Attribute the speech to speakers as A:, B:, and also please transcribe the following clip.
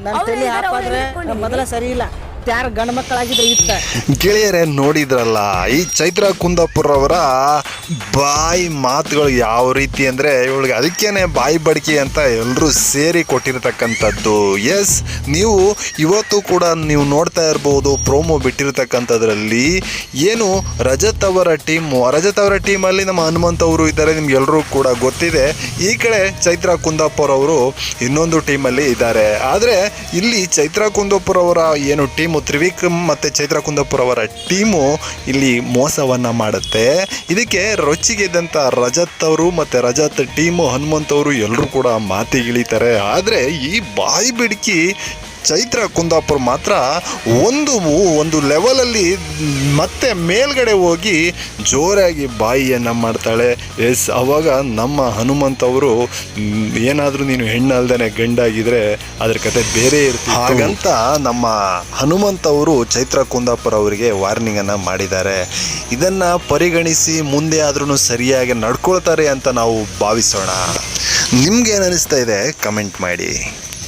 A: ನನ್ನ ತಲೆ ಹಾಪಾದ್ರೆ ಮೊದಲ ಸರಿ ಇಲ್ಲ. ಯಾರು ಗಂಡು ಮಕ್ಕಳಾಗಿದ್ರೆ ಇತ್ತ.
B: ಗೆಳೆಯರೇ, ನೋಡಿದ್ರಲ್ಲ ಈ ಚೈತ್ರ ಕುಂದಾಪುರ ಅವರ ಬಾಯಿ ಮಾತುಗಳು ಯಾವ ರೀತಿ ಅಂದರೆ ಇವಳಿಗೆ ಅದಕ್ಕೇನೆ ಬಾಯಿ ಬಡಿಕೆ ಅಂತ ಎಲ್ಲರೂ ಸೇರಿ ಕೊಟ್ಟಿರ್ತಕ್ಕಂಥದ್ದು. ಎಸ್, ನೀವು ಇವತ್ತು ಕೂಡ ನೀವು ನೋಡ್ತಾ ಇರ್ಬೋದು ಪ್ರೋಮೋ ಬಿಟ್ಟಿರ್ತಕ್ಕಂಥದ್ರಲ್ಲಿ ಏನು ರಜತ್ ಅವರ ಟೀಮಲ್ಲಿ ನಮ್ಮ ಹನುಮಂತ್ ಅವರು ಇದ್ದಾರೆ, ನಿಮ್ಗೆಲ್ಲರೂ ಕೂಡ ಗೊತ್ತಿದೆ. ಈ ಕಡೆ ಚೈತ್ರ ಕುಂದಾಪುರ ಅವರು ಇನ್ನೊಂದು ಟೀಮಲ್ಲಿ ಇದ್ದಾರೆ. ಆದರೆ ಇಲ್ಲಿ ಚೈತ್ರ ಕುಂದಾಪುರ ಅವರ ಏನು ಟೀಮು ತ್ರಿವಿಕ್ರಮ್ ಮತ್ತು ಚೈತ್ರ ಕುಂದಾಪುರ ಅವರ ಟೀಮು ಇಲ್ಲಿ ಮೋಸವನ್ನು ಮಾಡುತ್ತೆ. ಇದಕ್ಕೆ ರೊಚ್ಚಿಗೆದ್ದಂಥ ರಜತ್ ಅವರು ಮತ್ತು ರಜತ್ ಟೀಮು ಹನುಮಂತ್ ಅವರು ಎಲ್ಲರೂ ಕೂಡ ಮಾತಿಗಿಳಿತಾರೆ. ಆದರೆ ಈ ಬಾಯಿ ಬಿಡ್ಕಿ ಚೈತ್ರ ಕುಂದಾಪುರ ಮಾತ್ರ ಒಂದು ಲೆವೆಲಲ್ಲಿ ಮತ್ತೆ ಮೇಲ್ಗಡೆ ಹೋಗಿ ಜೋರಾಗಿ ಬಾಯಿಯನ್ನು ಮಾಡ್ತಾಳೆ. ಎಸ್, ಅವಾಗ ನಮ್ಮ ಹನುಮಂತ್ ಅವರು ಏನಾದರೂ ನೀನು ಹೆಣ್ಣಲ್ದೇ ಗಂಡಾಗಿದ್ರೆ ಅದ್ರ ಕತೆ ಬೇರೆ ಇರ್ತೀವಿ ಹಾಗಂತ ನಮ್ಮ ಹನುಮಂತ್ ಅವರು ಚೈತ್ರ ಕುಂದಾಪುರ ಅವರಿಗೆ ವಾರ್ನಿಂಗನ್ನು ಮಾಡಿದ್ದಾರೆ. ಇದನ್ನು ಪರಿಗಣಿಸಿ ಮುಂದೆ ಆದ್ರೂ ಸರಿಯಾಗಿ ನಡ್ಕೊಳ್ತಾರೆ ಅಂತ ನಾವು ಭಾವಿಸೋಣ. ನಿಮ್ಗೇನು ಅನಿಸ್ತಾ ಇದೆ ಕಮೆಂಟ್ ಮಾಡಿ.